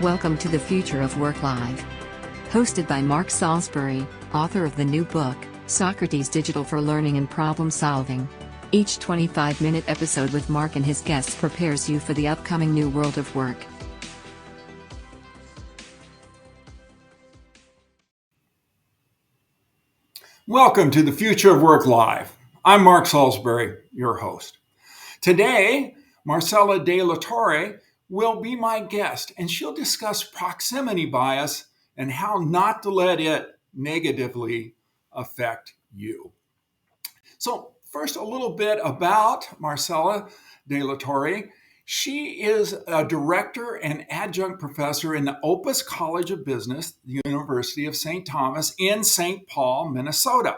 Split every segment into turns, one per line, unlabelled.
Welcome to the Future of Work Live. Hosted by Mark Salisbury, author of the new book, Socrates Digital for Learning and Problem Solving. Each 25-minute episode with Mark and his guests prepares you for the upcoming new world of work.
Welcome to the Future of Work Live. I'm Mark Salisbury, your host. Today, Marcella De La Torre will be my guest, and she'll discuss proximity bias and how not to let it negatively affect you. So first, a little bit about Marcella De La Torre. She is a director and adjunct professor in the Opus College of Business, the University of St. Thomas in St. Paul, Minnesota.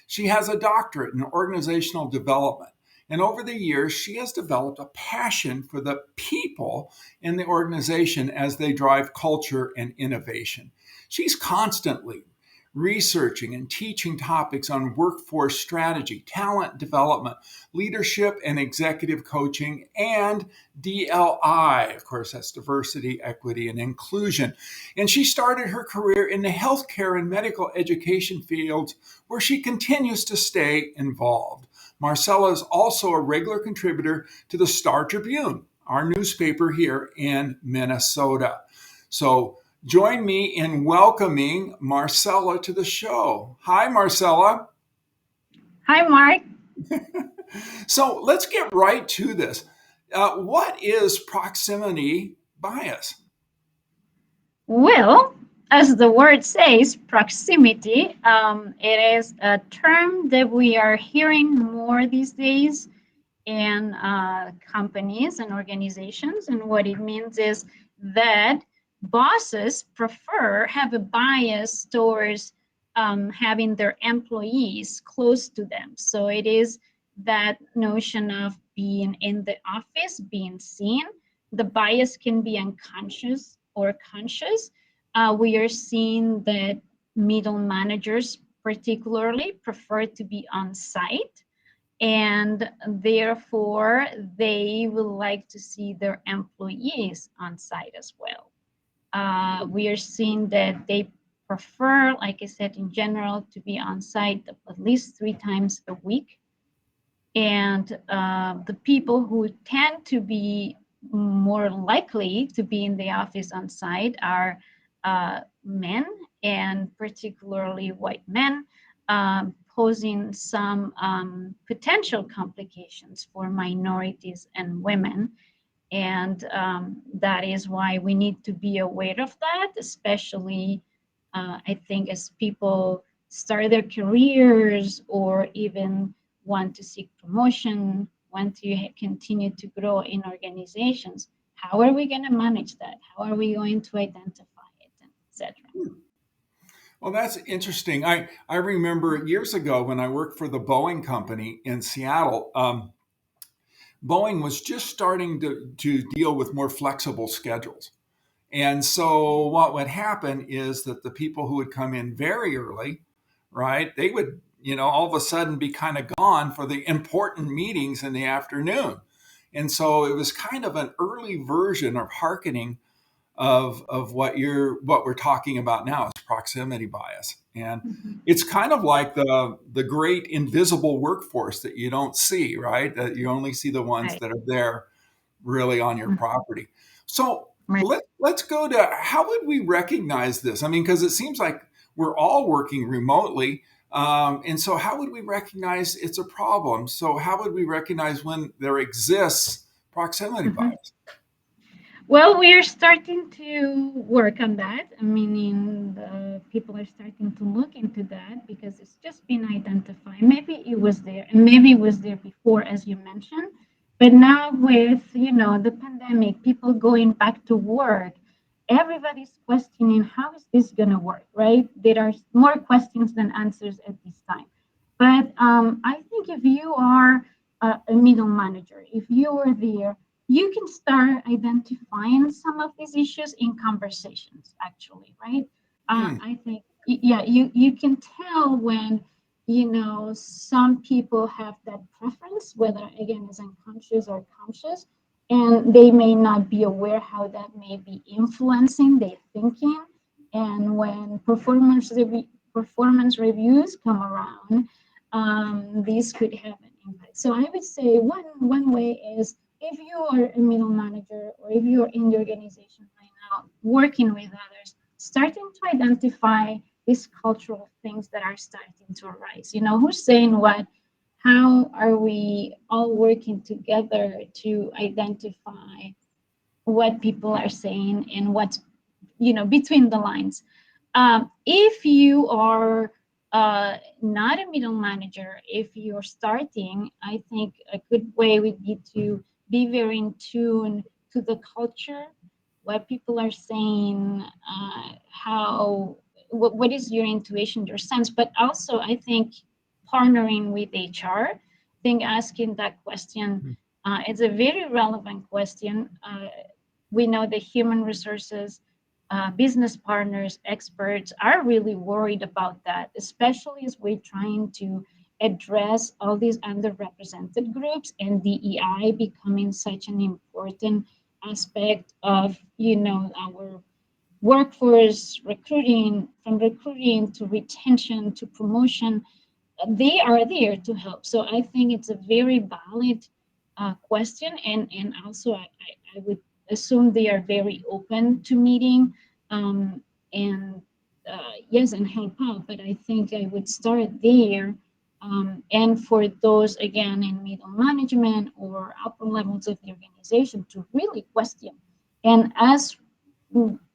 She has a doctorate in organizational development. And over the years, she has developed a passion for the people in the organization as they drive culture and innovation. She's constantly researching and teaching topics on workforce strategy, talent development, leadership and executive coaching, and DLI. Of course, that's diversity, equity, and inclusion. And she started her career in the healthcare and medical education fields, where she continues to stay involved. Marcella is also a regular contributor to the Star Tribune, our newspaper here in Minnesota. So join me in welcoming Marcella to the show. Hi, Marcella.
Hi, Mark.
So let's get right to this. What is proximity bias?
Well, as the word says, proximity, it is a term that we are hearing more these days in companies and organizations. And what it means is that bosses have a bias towards having their employees close to them. So it is that notion of being in the office, being seen. The bias can be unconscious or conscious. We are seeing that middle managers particularly prefer to be on site, and therefore they would like to see their employees on site as well. We are seeing that they prefer, like I said, in general, to be on site at least 3 times a week. And the people who tend to be more likely to be in the office on site are men, and particularly white men, posing some potential complications for minorities and women. And that is why we need to be aware of that, especially I think as people start their careers or even want to seek promotion, want to continue to grow in organizations. How are we going to manage that? How are we going to identify it, etc.?
Well, that's interesting. I remember years ago when I worked for the Boeing company in Seattle, Boeing was just starting to deal with more flexible schedules. And so what would happen is that the people who would come in very early, right, they would, all of a sudden be kind of gone for the important meetings in the afternoon. And so it was kind of an early version of hearkening of what we're talking about now is proximity bias. And it's kind of like the great invisible workforce that you don't see, right? That you only see the ones that are there really on your property. So let's go to how would we recognize this? I mean, because it seems like we're all working remotely. And so how would we recognize it's a problem? So how would we recognize when there exists proximity bias?
Well, we are starting to work on that. Meaning the people are starting to look into that because it's just been identified. Maybe it was there, and maybe it was there before, as you mentioned. But now with, the pandemic, people going back to work, everybody's questioning how is this going to work, right? There are more questions than answers at this time. But I think if you are a middle manager, if you are there, you can start identifying some of these issues in conversations, actually, right? I think, you can tell when, some people have that preference, whether, again, is unconscious or conscious, and they may not be aware how that may be influencing their thinking. And when performance reviews come around, these could have an impact. So I would say one way is, if you are a middle manager or if you're in the organization right now working with others, starting to identify these cultural things that are starting to arise. Who's saying what? How are we all working together to identify what people are saying and what's between the lines? If you are not a middle manager, if you're starting, I think a good way would be to be very in tune to the culture, what people are saying, how what is your intuition, your sense. But also, I think partnering with HR, I think asking that question, it's a very relevant question. We know that human resources, business partners, experts are really worried about that, especially as we're trying to address all these underrepresented groups and DEI becoming such an important aspect of our workforce recruiting, from recruiting to retention to promotion. They are there to help. So I think it's a very valid question, and also I would assume they are very open to meeting, and yes, and help out. But I think I would start there, and for those again in middle management or upper levels of the organization to really question. And as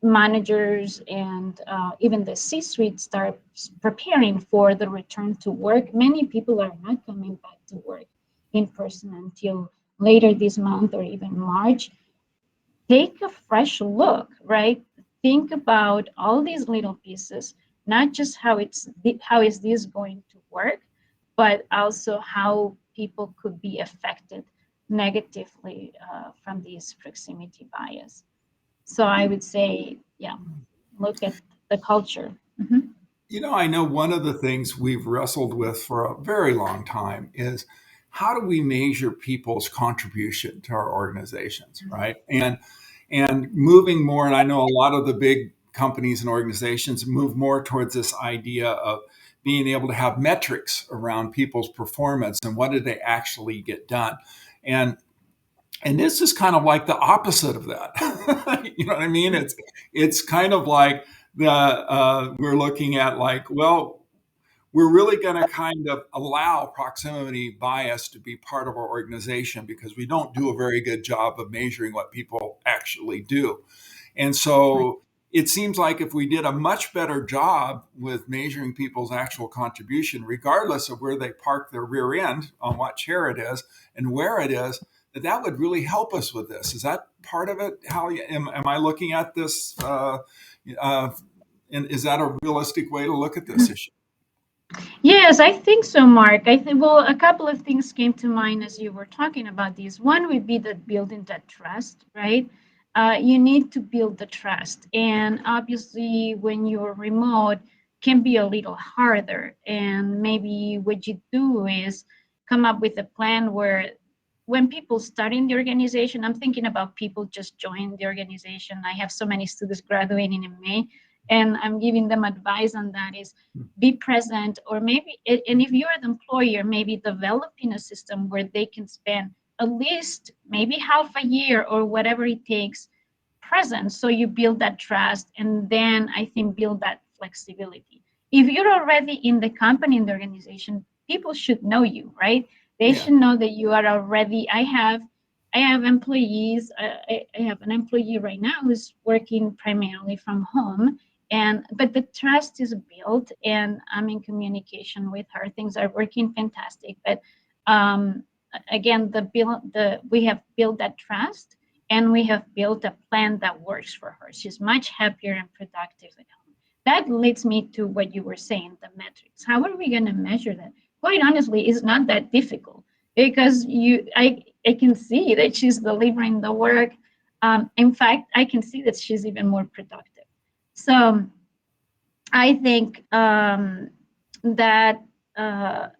managers and even the C-suite start preparing for the return to work, many people are not coming back to work in person until later this month or even March. Take a fresh look, right? Think about all these little pieces, not just how is this going to work, but also how people could be affected negatively from this proximity bias. So I would say, yeah, look at the culture. Mhm.
I know one of the things we've wrestled with for a very long time is how do we measure people's contribution to our organizations, right? And moving more, and I know a lot of the big companies and organizations move more towards this idea of being able to have metrics around people's performance and what did they actually get done. And and this is kind of like the opposite of that. You know what I mean? It's kind of like we're looking at like, well, we're really going to kind of allow proximity bias to be part of our organization because we don't do a very good job of measuring what people actually do. And so it seems like if we did a much better job with measuring people's actual contribution, regardless of where they park their rear end, on what chair it is and where it is, that would really help us with this. Is that part of it? How am I looking at this? And is that a realistic way to look at this issue?
Yes, I think so, Mark. I think, well, a couple of things came to mind as you were talking about these. One would be that building that trust, right? You need to build the trust. And obviously, when you're remote, can be a little harder. And maybe what you do is come up with a plan where when people start in the organization, I'm thinking about people just join the organization. I have so many students graduating in May, and I'm giving them advice on that is be present, or maybe, and if you're the employer, maybe developing a system where they can spend at least maybe half a year or whatever it takes present, so you build that trust, and then I think build that flexibility. If you're already in the company, in the organization, people should know you, right? They
Yeah.
should know that you are already. I have employees. I have an employee right now who's working primarily from home, and but the trust is built, and I'm in communication with her. Things are working fantastic, but um, again, we have built that trust, and we have built a plan that works for her. She's much happier and productive at home. That leads me to what you were saying, the metrics. How are we going to measure that? Quite honestly, it's not that difficult, because I can see that she's delivering the work. In fact, I can see that she's even more productive. So I think that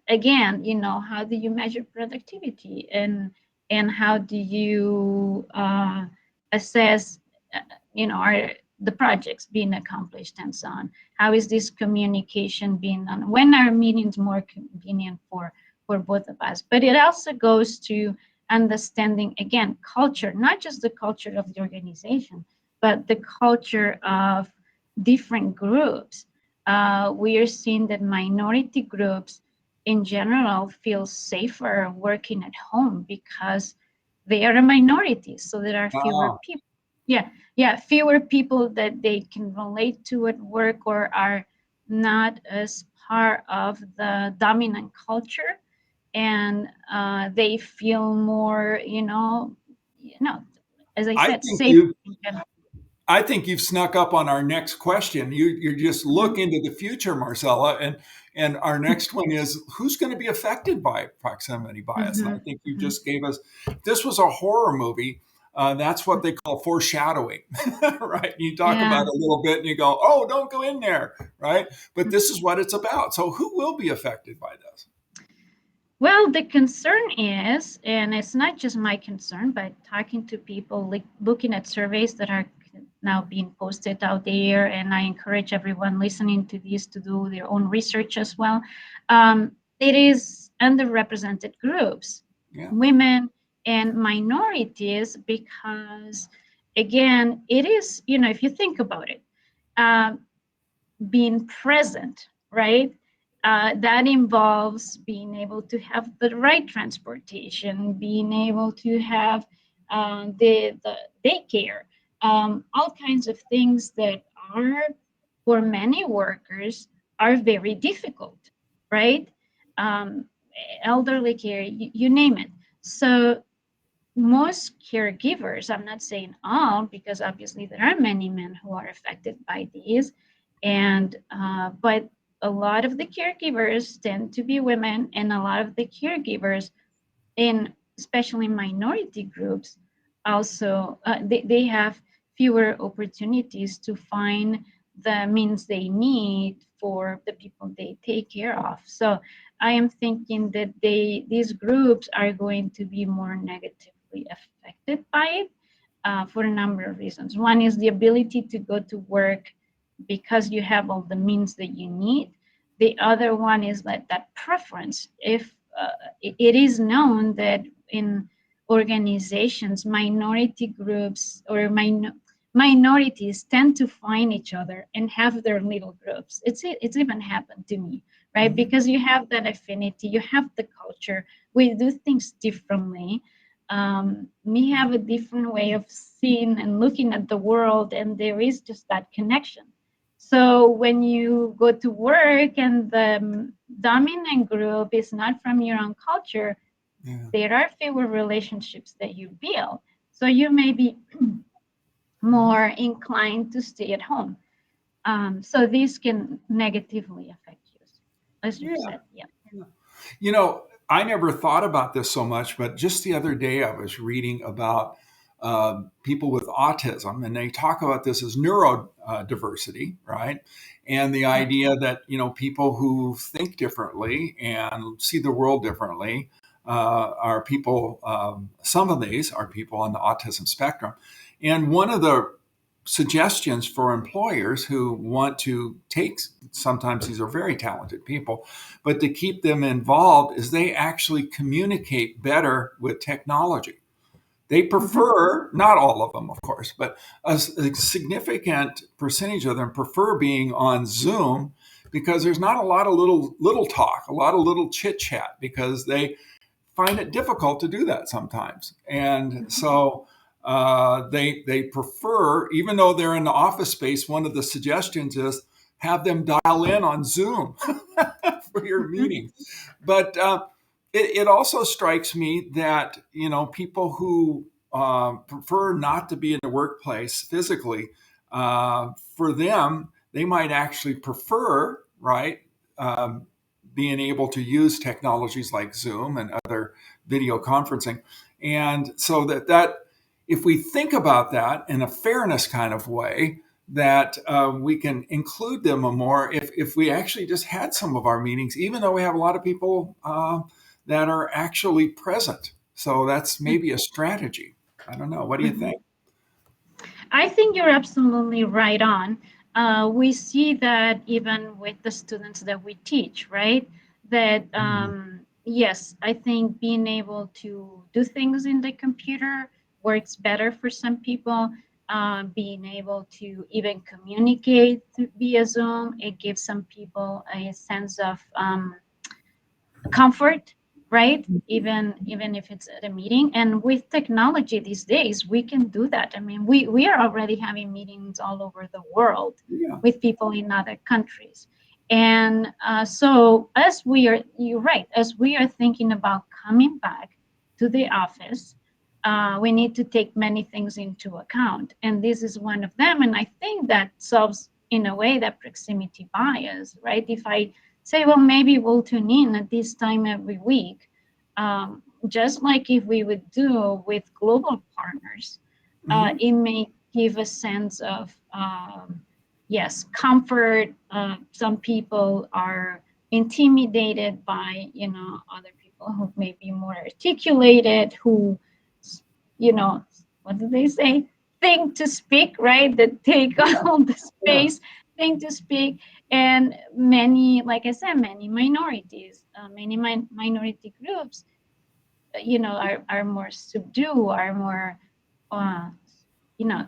again, how do you measure productivity? And and how do you assess, are the projects being accomplished and so on? How is this communication being done? When are meetings more convenient for both of us? But it also goes to understanding, again, culture, not just the culture of the organization, but the culture of different groups. We are seeing that minority groups in general feel safer working at home because they are a minority. So there are fewer
Ah,
people. Yeah, fewer people that they can relate to at work or are not as part of the dominant culture, and they feel more, as I
I
said,
think
safe
you
in general.
I think you've snuck up on our next question. You just look
Mhm,
into the future, Marcella, and our next one is who's going to be affected by proximity bias? And I
mhm,
think you
mhm.
just gave us. If this was a horror movie. That's what they call foreshadowing, right? You talk about
Yeah.
it a little bit and you go, "Oh, don't go in there," right? But this is what it's about. So, who will be affected by this?
Well, the concern is, and it's not just my concern, but talking to people, like looking at surveys that are now being posted out there, and I encourage everyone listening to this to do their own research as well. It is underrepresented groups,
Yeah,
women and minorities, because again, it is, if you think about it, um, being present, right? That involves being able to have the right transportation, being able to have the daycare, all kinds of things that are, for many workers, are very difficult, right? Um, Elderly care, you name it. So most caregivers, I'm not saying all, because obviously there are many men who are affected by these, and but a lot of the caregivers tend to be women, and a lot of the caregivers in especially minority groups also they have fewer opportunities to find the means they need for the people they take care of. So I am thinking that these groups are going to be more negatively affected by it, for a number of reasons. One is the ability to go to work because you have all the means that you need. The other one is that preference. If it is known that in organizations, minority groups or minorities tend to find each other and have their little groups. It's even happened to me, right?
mhm.
Because you have that affinity, you have the culture. We do things differently. We have a different way of seeing and looking at the world, and there is just that connection. So when you go to work and the dominant group is not from your own culture,
Yeah.
there are fewer relationships that you build. So you may be more inclined to stay at home. So this can negatively affect you, as you
Yeah.
said. Yeah.
I never thought about this so much, but just the other day I was reading about people with autism, and they talk about this as neurodiversity, right? And the
Yeah.
idea that people who think differently and see the world differently are people. Some of these are people on the autism spectrum, and one of the suggestions for employers who want to take, sometimes these are very talented people, but to keep them involved is they actually communicate better with technology. They
Mhm.
prefer, not all of them, of course, but a significant percentage of them prefer being on Zoom because there's not a lot of little talk, a lot of little chit chat, because they find it difficult to do that sometimes. And
Mhm.
so they prefer, even though they're in the office space, one of the suggestions is have them dial in on Zoom for your
Mhm.
meeting. But it also strikes me that people who prefer not to be in the workplace physically, for them they might actually prefer, right, um, being able to use technologies like Zoom and other video conferencing. And so that if we think about that in a fairness kind of way, that we can include them more if we actually just had some of our meetings, even though we have a lot of people that are actually present. So that's maybe a strategy. I don't know. What do you
Mhm.
think?
I think you're absolutely right on. We see that even with the students that we teach, right? That yes, I think being able to do things in the computer works better for some people. Being able to even communicate via Zoom, it gives some people a sense of comfort, right? Even if it's at a meeting. And with technology these days, we can do that. I mean, we are already having meetings all over the world
Yeah.
with people in other countries. And so as we are, you're right, as we are thinking about coming back to the office, we need to take many things into account, and this is one of them. And I think that solves in a way that proximity bias, right? If I say, well, maybe we'll tune in at this time every week, just like if we would do with global partners,
Hmm.
it may give a sense of, yes, comfort. Some people are intimidated by, other people who may be more articulated, who, what do they say? Think to speak, right? That take all the
Yeah.
space, think to speak. And many, like I said, many minorities, many minority groups, are more subdued, are more, uh,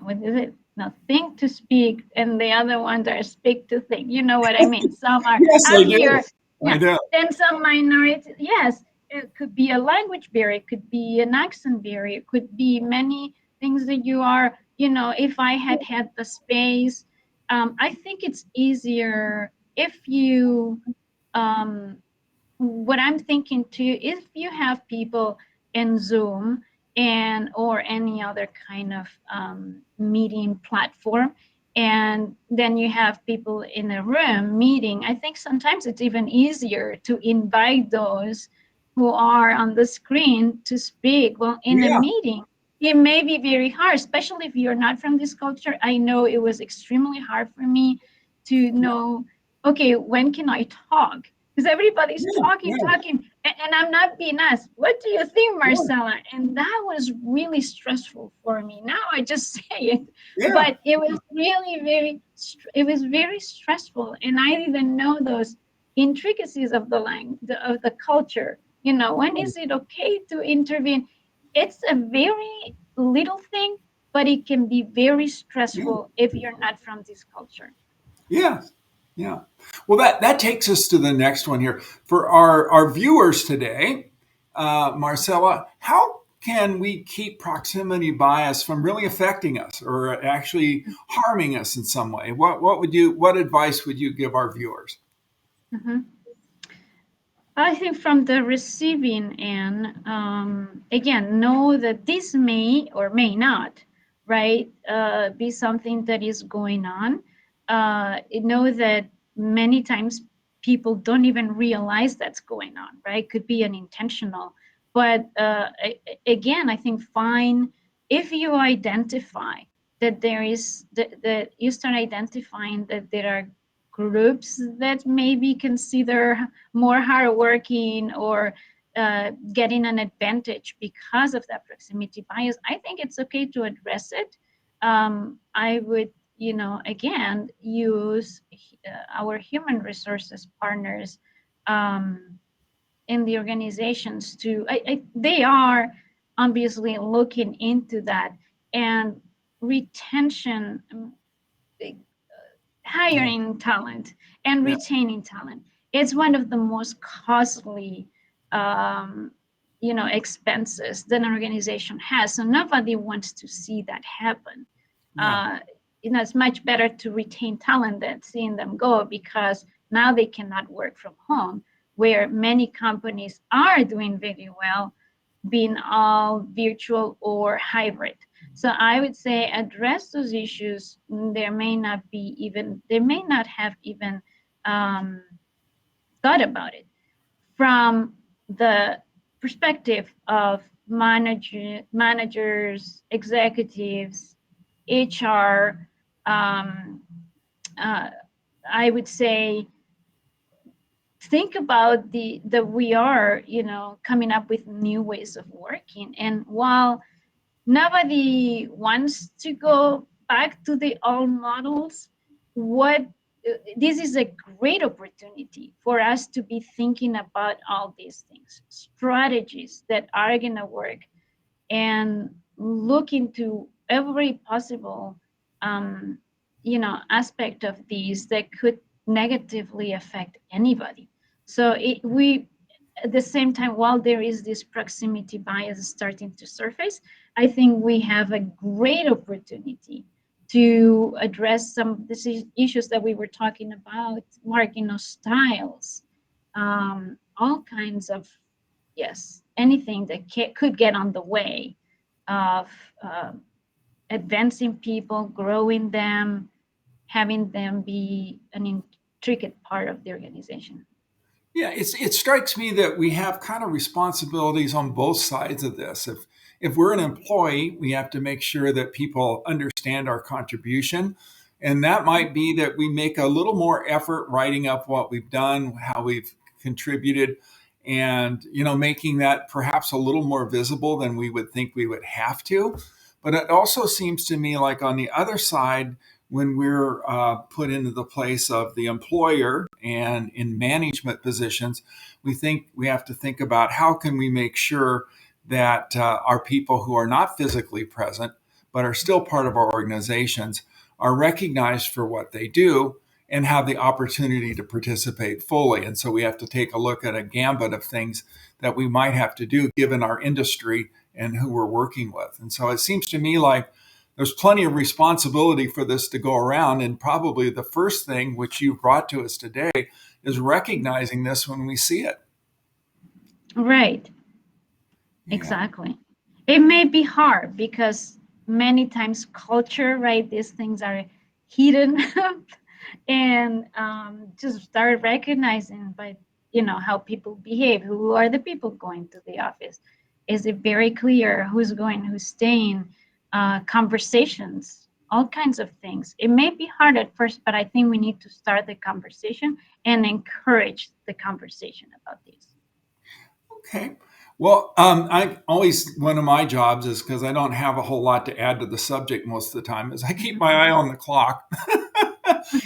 what is it? No, think to speak, and the other ones are speak to think. You know what I mean? Some are
Yes, I do.
happier,
I
yeah.
do.
Then some minority, yes, it could be a language barrier, it could be an accent barrier, it could be many things that you are. If I had the space, I think it's easier if you um, what I'm thinking too, if you have people in Zoom and or any other kind of meeting platform, and then you have people in a room meeting, I think sometimes it's even easier to invite those who are on the screen to speak. Well, in a
Yeah.
meeting, it may be very hard, especially if you're not from this culture. I know it was extremely hard for me to know, okay, when can I talk? Because everybody's
Yeah.
talking,
Yeah.
talking, and I'm not being asked, what do you think,
Yeah.
Marcella? And that was really stressful for me. Now I just say it,
Yeah.
but it was really it was very stressful, and I didn't know those intricacies of the language, of the culture. When is it okay to intervene? It's a very little thing, but it can be very
Yeah.
stressful if you're not from this culture.
Yeah. Yeah. Well, that takes us to the next one here. For our viewers today, Marcella, how can we keep proximity bias from really affecting us or actually harming us in some way? What advice would you give our viewers?
Mhm. I think from the receiving end, again, know that this may or may not, right, be something that is going on. Know that many times people don't even realize that's going on, right? Could be unintentional. But again, I think fine if you identify that there is that you start identifying that there are groups that maybe consider more hardworking or getting an advantage because of that proximity bias, I think it's okay to address it. I would, again, use our human resources partners in the organizations they are obviously looking into that, and retention,
Yeah.
hiring talent and
Yeah.
retaining talent. It's one of the most costly, um, expenses that an organization has. So nobody wants to see that happen.
Yeah.
Uh, it's much better to retain talent than seeing them go, because now they cannot work from home, where many companies are doing very well, being all virtual or hybrid. So I would say address those issues. They may not have even um, thought about it from the perspective of managers, executives, HR. Um, uh, I would say think about that we are, coming up with new ways of working. And while nobody wants to go back to the old models, what this is a great opportunity for us to be thinking about all these things, strategies that are going to work, and look into every possible aspect of these that could negatively affect anybody. So we at the same time, while there is this proximity bias starting to surface, I think we have a great opportunity to address some of the issues that we were talking about, marking of styles, all kinds of, yes, anything that could get on the way of advancing people, growing them, having them be an intricate part of the organization.
Yeah, it strikes me that we have kind of responsibilities on both sides of this. If we're an employee, we have to make sure that people understand our contribution. And that might be that we make a little more effort writing up what we've done, how we've contributed, and making that perhaps a little more visible than we would think we would have to. But it also seems to me like on the other side, when we're put into the place of the employer and in management positions, we have to think about how can we make sure that our people who are not physically present but are still part of our organizations are recognized for what they do and have the opportunity to participate fully. And so we have to take a look at a gambit of things that we might have to do given our industry and who we're working with. And so it seems to me like there's plenty of responsibility for this to go around. And probably the first thing which you brought to us today is recognizing this when we see it.
Right.
Yeah.
Exactly. It may be hard because many times culture, right? These things are hidden and just start recognizing by, how people behave. Who are the people going to the office? Is it very clear who's going, who's staying? Conversations, all kinds of things. It may be hard at first, but I think we need to start the conversation and encourage the conversation about this.
Okay. Well, one of my jobs is because I don't have a whole lot to add to the subject most of the time, is I keep my eye on the clock.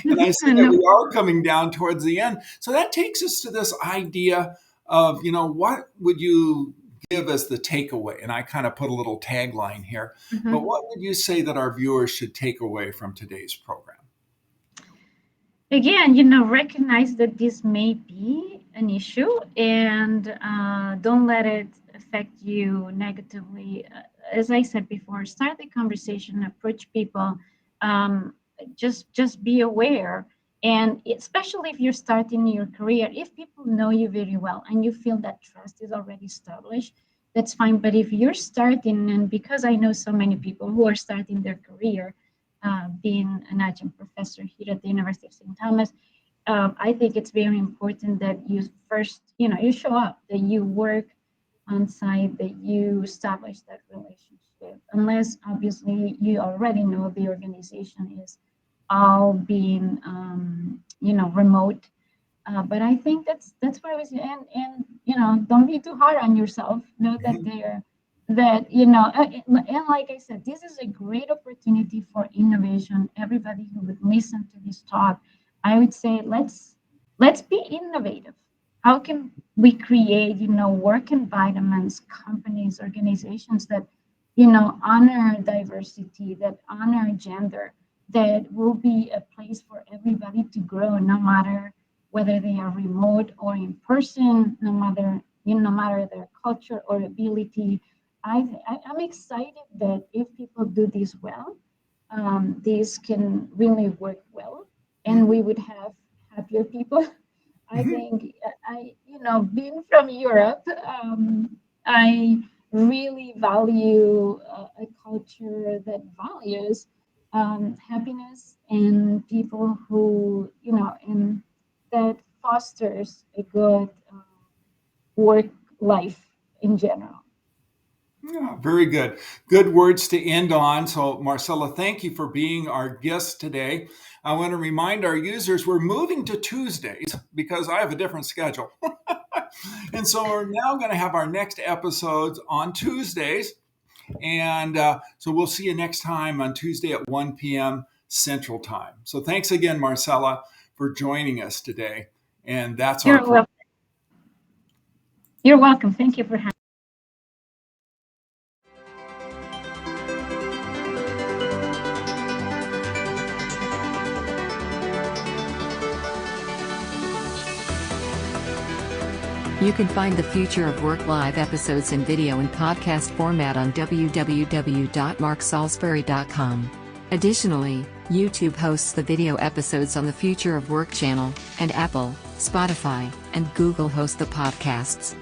And I see that
No.
we are coming down towards the end. So that takes us to this idea of, what would you give as the takeaway? And I kind of put a little tagline here, but what would you say that our viewers should take away from today's program?
Again, recognize that this may be an issue, and don't let it affect you negatively. As I said before, start the conversation, approach people, just be aware. And especially if you're starting your career, if people know you very well and you feel that trust is already established, that's fine. But if you're starting, and because I know so many people who are starting their career, being an adjunct professor here at the University of St. Thomas, I think it's very important that you first, you show up, that you work on site, that you establish that relationship. Unless obviously you already know the organization is all being, remote. But I think that's where I was, and don't be too hard on yourself. Know that and like I said, this is a great opportunity for innovation. Everybody who would listen to this talk, I would say let's be innovative. How can we create, work environments, companies, organizations that, honor diversity, that honor gender, that will be a place for everybody to grow, no matter whether they are remote or in person, no matter their culture or ability. I'm excited that if people do this well, this can really work well, and we would have happier people. I think being from Europe, I really value a culture that values happiness and people who, and that fosters a good work life in general.
Yeah, very good. Good words to end on. So, Marcella, thank you for being our guest today. I want to remind our users we're moving to Tuesdays because I have a different schedule. And so we're now going to have our next episodes on Tuesdays. And so we'll see you next time on Tuesday at 1 p.m. Central Time. So thanks again, Marcella, for joining us today. And that's
You're
our
welcome. You're welcome. Thank you for having me.
You can find the Future of Work Live episodes in video and podcast format on www.marksalisbury.com. Additionally, YouTube hosts the video episodes on the Future of Work channel, and Apple, Spotify, and Google host the podcasts.